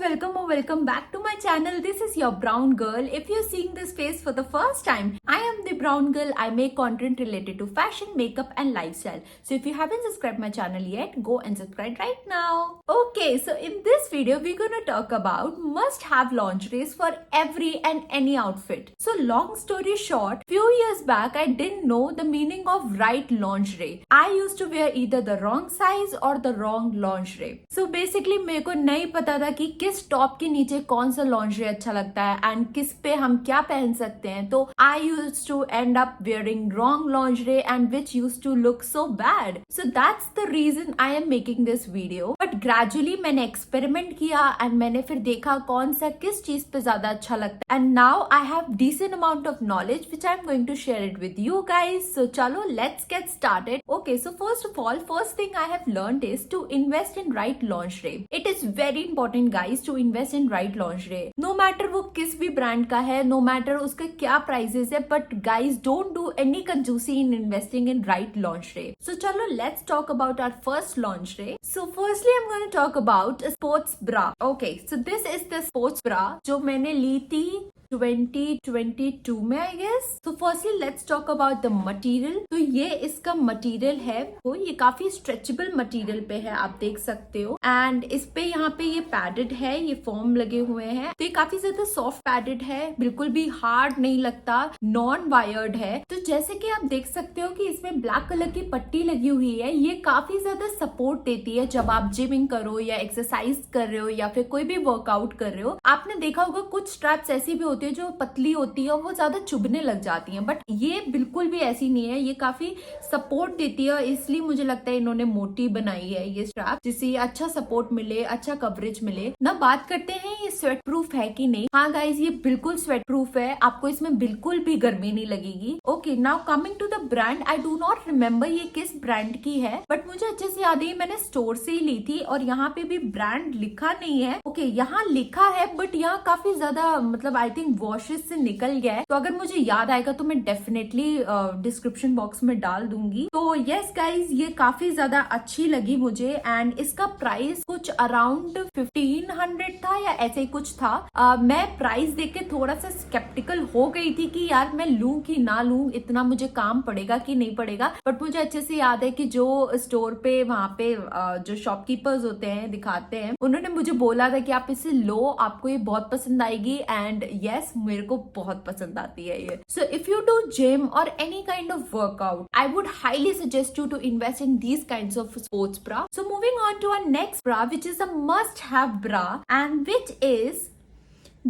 welcome or welcome back to my channel. This is your brown girl. If you're seeing this face for the first time, I am the brown girl. I make content related to fashion, makeup and lifestyle. So if you haven't subscribed my channel yet, go and subscribe right now. Okay, so in this video, we're gonna talk about must-have lingeries for every and any outfit. So long story short, few years back, I didn't know the meaning of right lingerie. I used to wear either the wrong size or the wrong lingerie. So basically मेरे को नहीं पता था कि किस top के नीचे कौन सा लॉन्जरी अच्छा लगता है एंड किस पे हम क्या पहन सकते हैं. तो I used to end up wearing wrong lingerie and which used to look so bad. So that's the reason I am making this video. But gradually मैंने एक्सपेरिमेंट किया एंड मैंने फिर देखा कौन सा किस चीज पे ज्यादा अच्छा लगता है. And now I have decent amount of knowledge which I am going to share it with you guys. So चलो let's get started. Okay, so first of all, first thing I have learned is to invest in right lingerie. It is very important guys to invest in right lingerie. No matter वो किस भी brand का है, no matter उसका क्या prices है, but guys don't do any कंजूसी in investing in right lingerie. So चलो let's talk about our first lingerie. So firstly I am going to talk about sports bra. Okay, so this is the sports bra जो मैंने ली थी 2022 में I guess. तो firstly let's talk about the material. तो ये इसका material है, तो ये काफी स्ट्रेचेबल मटेरियल पे है, आप देख सकते हो. एंड इस पे यहाँ पे ये पैडेड है, ये फोम लगे हुए हैं. तो ये काफी ज्यादा सॉफ्ट पैडेड है, बिल्कुल भी हार्ड नहीं लगता, नॉन वायर्ड है. तो जैसे कि आप देख सकते हो कि इसमें ब्लैक कलर की पट्टी लगी हुई है. ये काफी ज्यादा सपोर्ट देती है जब आप जिमिंग करो या एक्सरसाइज कर रहे हो या फिर कोई भी वर्कआउट कर रहे हो. आपने देखा होगा कुछ स्ट्रैप्स ऐसी भी होती है जो पतली होती है और वो ज्यादा चुभने लग जाती हैं, बट ये बिल्कुल भी ऐसी नहीं है. ये काफी सपोर्ट देती है, इसलिए मुझे लगता है इन्होंने मोटी बनाई है ये स्ट्रैप, जिससे अच्छा सपोर्ट मिले, अच्छा कवरेज मिले ना. बात करते हैं ये स्वेट प्रूफ है कि नहीं. हाँ गाइज, ये बिल्कुल स्वेट प्रूफ है, आपको इसमें बिल्कुल भी गर्मी नहीं लगेगी. Okay, now coming to the brand, I do not remember ये किस ब्रांड की है, बट मुझे अच्छे से याद है मैंने स्टोर से ही ली थी और यहाँ पे भी ब्रांड लिखा नहीं है. ओके, यहाँ लिखा है बट यहाँ काफी ज्यादा मतलब आई थिंक वॉशेस से निकल गया है. तो अगर मुझे याद आएगा तो मैं डेफिनेटली डिस्क्रिप्शन बॉक्स में डाल दूंगी. तो यस गाइज, ये काफी ज्यादा अच्छी लगी मुझे एंड इसका प्राइस कुछ अराउंड 1500 था या ऐसे ही कुछ था. मैं प्राइस देख के थोड़ा सा स्केप्टिकल हो गई थी कि यार मैं लूं कि ना लूं, इतना मुझे काम पड़ेगा कि नहीं पड़ेगा. बट मुझे अच्छे से याद है कि जो स्टोर पे वहां पे जो शॉपकीपर्स होते हैं दिखाते हैं, उन्होंने मुझे बोला था कि आप इसे लो, आपको ये बहुत पसंद आएगी. एंड यस, मेरे को बहुत पसंद आती है ये. So if you do gym और any kind of workout, I would highly suggest you to invest in these kinds of sports bra. So moving on to our next bra which is a must have bra and which is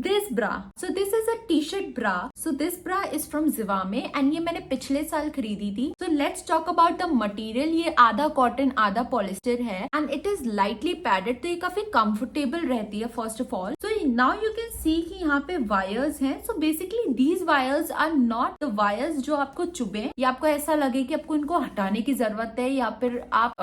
this bra. So this is a t-shirt bra. So this bra is from Zivame and ये मैंने पिछले साल खरीदी थी. So let's talk about the material. ये आधा cotton आधा polyester है and it is lightly padded. तो ये काफी comfortable रहती है first of all. So now you can see कि यहाँ पे wires हैं. So basically these wires are not the wires जो आपको चुभे या आपको ऐसा लगे कि आपको इनको हटाने की जरूरत है या फिर आप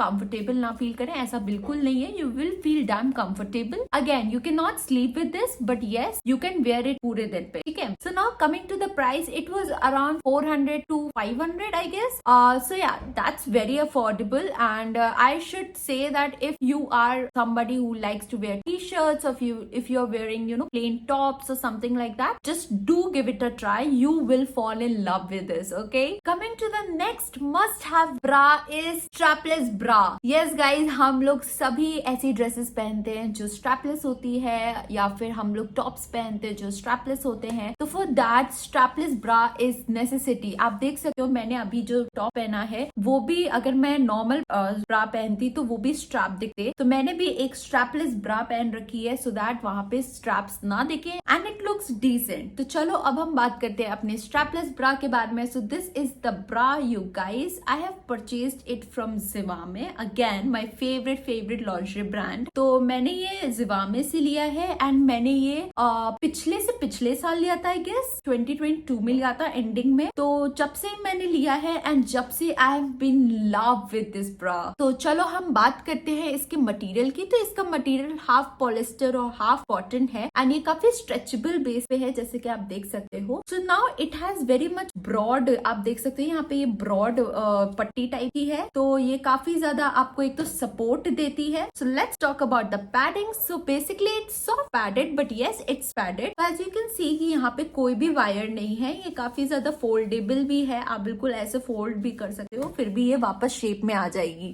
comfortable ना फील करें. ऐसा बिल्कुल नहीं है. You will feel damn comfortable. Again, you cannot sleep with this, but yes, you can wear it पूरे दिन पे, ठीक है. So now coming to the price, it was around 400 to 500 I guess. So yeah, that's very affordable and I should say that if you are somebody who likes to wear t-shirts or if you're wearing plain tops or something like that, just do give it a try. You will fall in love with this. Okay, coming to the next must have bra is strapless bra. Yes guys, हम लोग सभी ऐसी dresses पहनते हैं जो strapless होती है या फिर हम लोग टॉप्स पहनते हैं जो स्ट्रैपलेस होते हैं. तो for that strapless bra is necessity. आप देख सकते हो मैंने अभी जो टॉप पहना है वो भी अगर मैं नॉर्मल ब्रा पहनती तो वो भी स्ट्रैप दिखते. तो मैंने भी एक स्ट्रैपलेस ब्रा पहन रखी है सो दैट वहां पे स्ट्रैप्स ना दिखे एंड इट लुक्स डिसेंट. तो चलो अब हम बात करते हैं अपने स्ट्रैपलेस ब्रा के बारे में. सो this is the bra you guys. I have purchased it from Zivame, again my favourite lingerie brand. तो मैंने ये Zivame से लिया है एंड मैंने ये पिछले साल लिया था आई गेस 2022 में लिया था एंडिंग में. तो जब से मैंने लिया है एंड जब से I have been love with this bra. तो चलो हम बात करते हैं इसके मटेरियल की. तो इसका मटेरियल हाफ पॉलिस्टर और हाफ कॉटन है एंड ये काफी स्ट्रेचेबल बेस पे है जैसे कि आप देख सकते हो। So now it has very much broad, आप देख सकते हो यहाँ पे ये ब्रॉड पट्टी टाइप की है, तो ये काफी ज्यादा आपको एक तो सपोर्ट देती है। So let's talk about the padding. So basically it's soft padded but yes it's padded. As you can see कि यहाँ पे कोई भी वायर नहीं है, ये काफी ज्यादा फोल्डेबल भी है, आप बिल्कुल ऐसे फोल्ड भी कर सकते हो, फिर भी ये वापस शेप में आ जाएगी।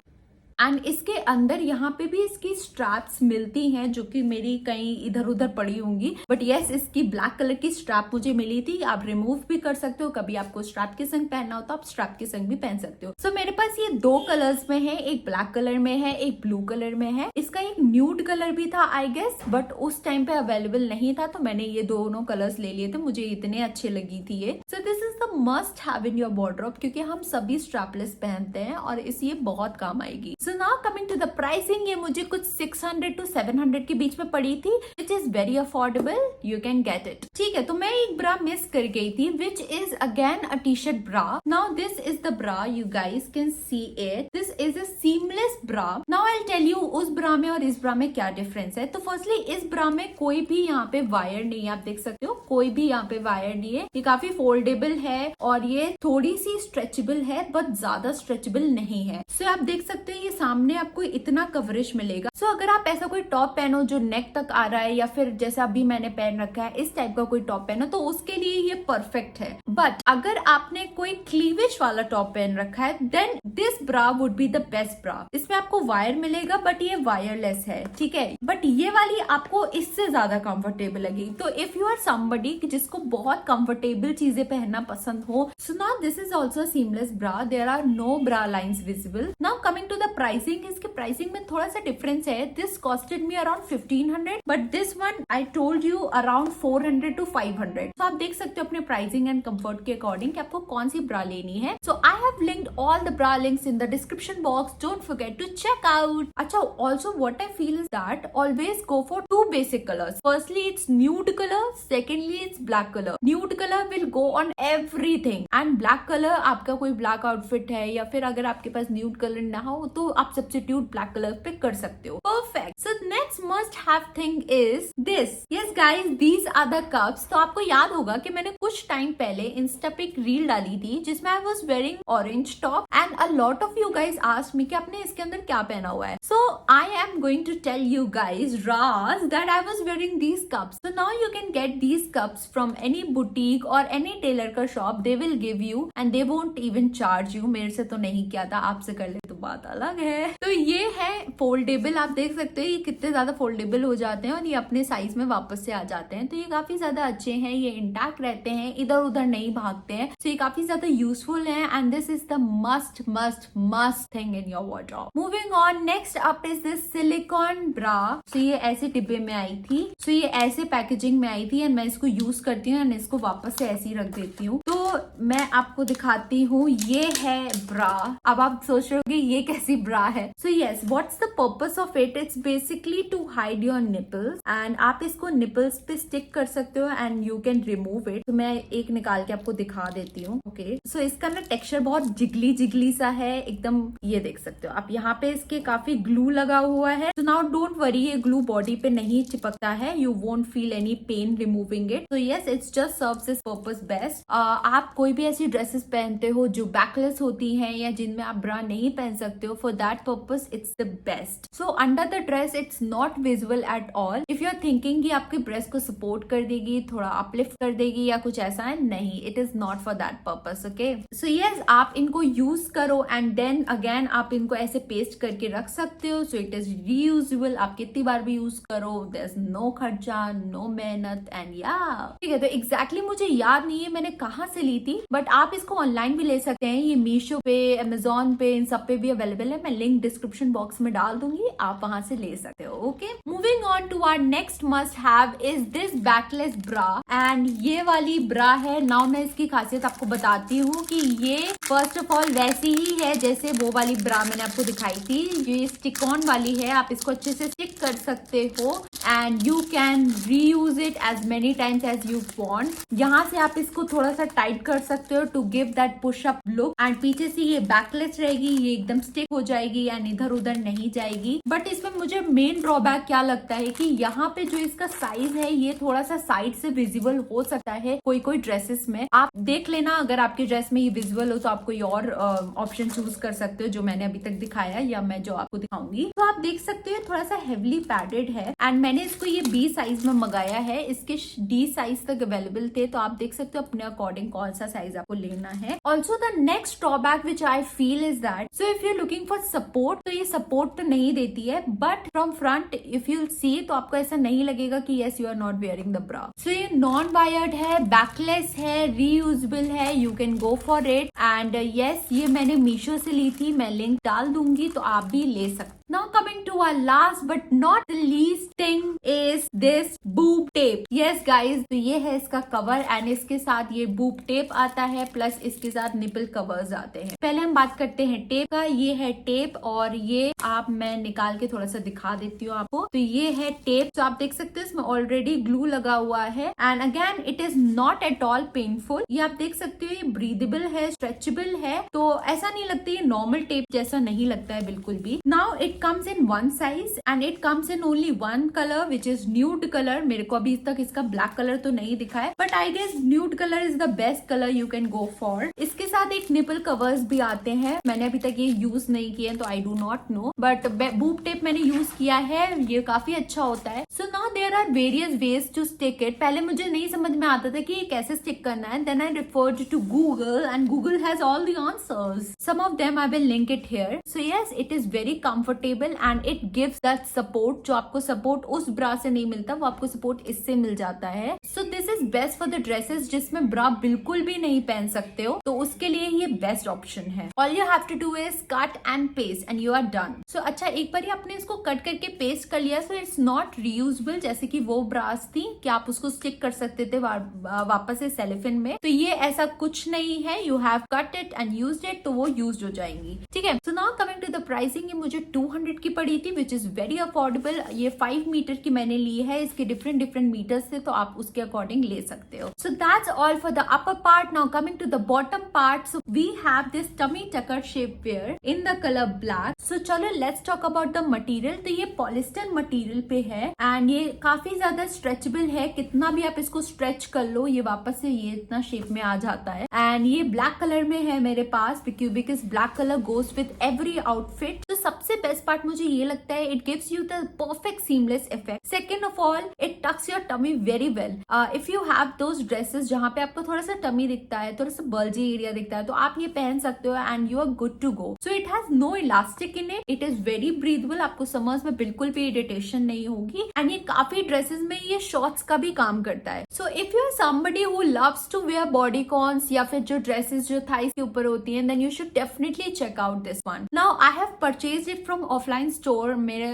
एंड इसके अंदर यहाँ पे भी इसकी स्ट्रैप्स मिलती हैं जो कि मेरी कहीं इधर उधर पड़ी होंगी, बट यस इसकी ब्लैक कलर की स्ट्रैप मुझे मिली थी। आप रिमूव भी कर सकते हो, कभी आपको स्ट्रैप के संग पहनना हो तो आप स्ट्रैप के संग भी पहन सकते हो। सो मेरे पास ये 2 कलर्स में है, एक ब्लैक कलर में है, एक ब्लू कलर में है। इसका एक न्यूड कलर भी था आई गेस, बट उस टाइम पे अवेलेबल नहीं था, तो मैंने ये दोनों कलर्स ले लिए थे, मुझे इतने अच्छे लगी थी ये। सो this is the must have in your wardrobe, क्योंकि हम सभी स्ट्रैपलेस पहनते हैं और इस ये बहुत काम आएगी। So now coming to the pricing, ये मुझे कुछ 600 to 700 के बीच में पड़ी थी, which is very affordable, you can get it. ठीक है, तो मैं एक ब्रा मिस कर गई थी, which is again a T shirt bra. Now this is the bra, you guys can see it, this is a seamless bra. Now I tell you उस bra में और इस ब्रा में क्या डिफरेंस है। तो फर्स्टली इस ब्रा में कोई भी यहाँ पे वायर नहीं है, आप देख सकते हो कोई भी यहाँ पे वायर नहीं है, ये काफी फोल्डेबल है और ये थोड़ी सी स्ट्रेचेबल है बट ज्यादा स्ट्रेचेबल नहीं है। सो आप देख सकते हैं ये सामने आपको इतना कवरेज मिलेगा। सो अगर आप ऐसा कोई टॉप पहनो जो नेक तक आ रहा है, या फिर जैसा अभी मैंने पहन रखा है इस टाइप का कोई टॉप पहनो, तो उसके लिए ये परफेक्ट है। बट अगर आपने कोई क्लीवेज वाला टॉप पहन रखा है, then this bra would be the best bra. इसमें आपको वायर मिलेगा बट ये वायरलेस है, ठीक है, बट ये वाली आपको इससे ज्यादा कंफर्टेबल लगेगी। तो इफ यू आर समबडी जिसको बहुत कंफर्टेबल चीजें पहनना पसंद हो, so now this is also seamless bra, there are no bra lines visible. Now coming to the pricing, इसके प्राइसिंग में थोड़ा सा डिफरेंस है। This costed me around 1500 but this one I told you around 400 to 500। तो आप देख सकते हो अपने प्राइसिंग एंड कंफर्ट के अकॉर्डिंग कि आपको कौन सी ब्रा लेनी है। So I have linked all the bra links in the description box, don't forget to check out. अच्छा, also what I feel is that always go for 2 basic colours. Firstly it's nude colour, secondly it's black colour. Nude colour will go on everything and black colour, आपका कोई black outfit है या फिर अगर आपके पास nude colour ना हो तो आप सब्स्टिट्यूट ब्लैक कलर पे कर सकते हो। Perfect. So next must have thing is this. Yes guys, these are the cups. तो आपको याद होगा कि मैंने कुछ टाइम पहले इंस्टा पे एक रील डाली थी जिसमें I was wearing orange top and a lot of you guys asked me कि आपने इसके अंदर क्या पहना हुआ है। So I am going to tell you guys राज that I was wearing these cups. So now you can get these cups from any boutique और एनी टेलर का shop, they will give you and they won't even charge you. मेरे से तो नहीं किया था, आपसे कर ले तो बात अलग है। तो ये है फोल्डेबल, आप देख सकते हो ये कितने ज्यादा फोल्डेबल हो जाते हैं और ये अपने साइज में वापस से आ जाते हैं। तो ये काफी ज्यादा अच्छे हैं, ये इंटैक्ट रहते हैं, इधर उधर नहीं भागते हैं। तो ये काफी ज्यादा यूजफुल है and this is the must must must thing in your wardrobe. Moving on, next up is this silicone bra. तो ये ऐसे डिब्बे में आई थी, तो ये ऐसे पैकेजिंग में आई थी एंड मैं इसको यूज करती हूँ एंड इसको वापस से ऐसे ही रख देती हूँ। तो मैं आपको दिखाती हूँ, ये है ब्रा। अब आप सोच रहे होगे ये कैसी ब्रा है। So yes, what's the purpose of it? It's basically to hide your nipples and आप इसको निपल्स पे स्टिक कर सकते हो and you can remove it. तो मैं एक निकाल के आपको दिखा देती हूँ। ओके, सो इसका ना टेक्सचर बहुत जिगली जिगली सा है एकदम, ये देख सकते हो आप। यहाँ पे इसके काफी ग्लू लगा हुआ है। तो नाउ डोंट वरी, ये ग्लू बॉडी पे नहीं चिपकता है, you won't feel any pain removing it. तो yes, it's just serves this purpose best. आप कोई भी ऐसी ड्रेसेस पहनते हो जो बैकलेस होती हैं या जिनमें आप ब्रा नहीं पहन सकते हो, for that purpose it's the best. So under the dress it's not visible at all. If you are thinking कि आपके ब्रेस्ट को सपोर्ट कर देगी, थोड़ा अपलिफ्ट कर देगी या कुछ ऐसा है, नहीं, it is not for that purpose. Okay, so yes, आप इनको यूज करो एंड देन अगेन आप इनको ऐसे पेस्ट करके रख सकते हो। सो इट इज रीयूजेबल, आप कितनी बार भी यूज करो, देयर इज नो खर्चा, नो मेहनत एंड या ठीक है। तो एग्जैक्टली मुझे याद नहीं है मैंने कहाँ से ली थी, बट आप इसको ऑनलाइन भी ले सकते हैं। ये मीशो पे, अमेजोन पे, इन सब पे भी अवेलेबल है। मैं लिंक डिस्क्रिप्शन बॉक्स में डाल दूंगी, आप वहां से ले सकते हो। Okay, moving on to our next must have is this backless bra and ये वाली ब्रा है। नाउ मैं इसकी खासियत आपको बताती हूँ कि ये फर्स्ट ऑफ ऑल वैसी ही है जैसे वो वाली ब्रा मैंने आपको दिखाई थी। ये स्टिक ऑन वाली है, आप इसको अच्छे से स्टिक कर सकते हो and you can reuse it as many times as you want. यहाँ से आप इसको थोड़ा सा टाइट टाइट कर सकते हो to give that push up look. And पीछे से ये बैकलेस रहेगी, ये एकदम स्टिक हो जाएगी एंड इधर उधर नहीं जाएगी। बट इसमें मुझे मेन ड्रॉबैक क्या लगता है कि यहाँ पे जो इसका साइज है ये थोड़ा सा साइड से विजिबल हो सकता है कोई ड्रेसेस में। आप देख लेना, अगर आपके ड्रेस में ये विजिबल हो तो आप कोई और ऑप्शन चूज कर सकते हो जो मैंने अभी तक दिखाया या मैं जो आपको दिखाऊंगी। तो आप देख सकते हो थोड़ा सा हेवली पैडेड है एंड मैंने इसको ये बी साइज में मंगाया है। इसके डी साइज तक अवेलेबल थे, तो आप देख सकते हो अपने अकॉर्डिंग कौन सा साइज आपको लेना है। Also the next drawback which I feel is that so if you looking for support, तो ये सपोर्ट तो नहीं देती है, but from front if you see तो आपको ऐसा नहीं लगेगा कि yes you are not wearing the bra. So ये नॉन वायर्ड है, बैकलेस है, रीयूजेबल है, you can go for it. And yes ये मैंने मीशो से ली थी, मैं लिंक डाल दूंगी तो आप भी ले सकते। Now coming to our last but not the least thing is this boob tape. Yes guys, तो ये है इसका कवर एंड इसके साथ ये बूब टेप आता है, प्लस इसके साथ निपल कवर्स आते हैं। पहले हम बात करते हैं टेप का। ये है टेप और ये मैं निकाल के थोड़ा सा दिखा देती हूँ आपको। तो ये है टेप, तो आप देख सकते हो इसमें ऑलरेडी ग्लू लगा हुआ है and again it is not at all painful. ये आप देख सकते हो ये ब्रीदेबल है, स्ट्रेचेबल है, तो ऐसा नहीं लगता, ये नॉर्मल टेप जैसा नहीं लगता है बिल्कुल भी। Now it comes in one size and it comes in only one color which is nude color। मेरे को अभी तक इसका ब्लैक कलर तो नहीं दिखा है, but I guess nude colour is the best colour you can go for. इसके साथ एक निपल कवर्स भी आते हैं, मैंने अभी तक ये यूज नहीं किए तो I do not know, but boob tape मैंने यूज किया है, ये काफी अच्छा होता है। So now there are various ways to stick it. पहले मुझे नहीं समझ में आता था कि ये कैसे स्टिक करना है, then I referred to Google and Google has all the answers. Some of them I will link it here. So yes it is very comfortable and it gives that support. जो आपको support उस ब्रा से नहीं मिलता वो आपको support इससे मिल जाता है। सो this is best for the dresses जिसमें ब्रा बिल्कुल भी नहीं पहन सकते हो, तो उसके लिए ये बेस्ट ऑप्शन है। All you have to do is cut and paste and you are done. So अच्छा, एक बार आपने इसको कट करके पेस्ट कर लिया, सो इट्स नॉट रीयूजेबल जैसे कि वो ब्रास थी कि आप उसको स्टिक कर सकते थे वापस से सेलिफिन में। तो ये ऐसा कुछ नहीं है, you have cut it and used it, तो वो यूज हो जाएंगी। ठीक है, so now coming to the pricing, ये मुझे 200 की पड़ी थी विच इज वेरी अफोर्डेबल। ये 5 मीटर की मैंने ली है, इसके डिफरेंट मीटर्स से, तो आप उसके अकॉर्डिंग ले सकते हो। So that's all for the upper part. Now coming to the bottom part, so we have this tummy tucker shapewear in the colour black. So चलो let's talk about the material. तो ये polyester material पे है and ये काफी ज्यादा stretchable है, कितना भी आप इसको स्ट्रेच कर लो ये वापस से ये इतना शेप में आ जाता है। एंड ये ब्लैक कलर में है मेरे पास because black colour goes with every outfit. तो सबसे बेस्ट पार्ट मुझे ये लगता है, it gives you the perfect seamless effect. Second of all, it tucks your tummy very well. If you have those dresses जहाँ पे आपको थोड़ा सा टमी दिखता है, थोड़ा सा बल्जी एरिया दिखता है, तो आप ये पहन सकते हो and you are good to go. So it has no elastic in it, it is very breathable, आपको समर्स में बिल्कुल भी इरिटेशन नहीं होगी एंड ये काफी ड्रेसेस में ये शॉर्ट्स का भी काम करता है। So if you are somebody who loves to wear bodycons या फिर जो ड्रेसेस जो थाइस के ऊपर होती हैं, then you should definitely check out this one. Now I have purchased it from offline store, मेरे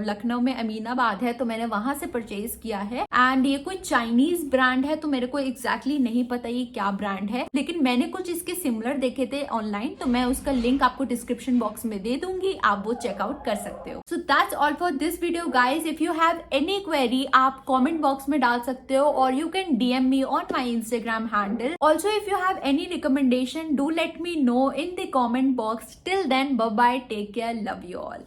लखनऊ में अमीनाबाद है, तो मैंने वहां से परचेज किया है एंड ये कोई चाइनीज ब्रांड है, तो मेरे को एग्जैक्टली नहीं पता ये क्या ब्रांड है, लेकिन मैंने कुछ इसके सिमिलर देखे थे ऑनलाइन, तो मैं उसका लिंक आपको डिस्क्रिप्शन बॉक्स में दे दूंगी, आप वो चेकआउट कर सकते हो। So that's all for this video guys. If you have any query आप कॉमेंट बॉक्स में डाल सकते हो और you can DM me on my Instagram handle. Also if you have any recommendation do let me know in the comment box. Till then, bye bye, take care, love you all.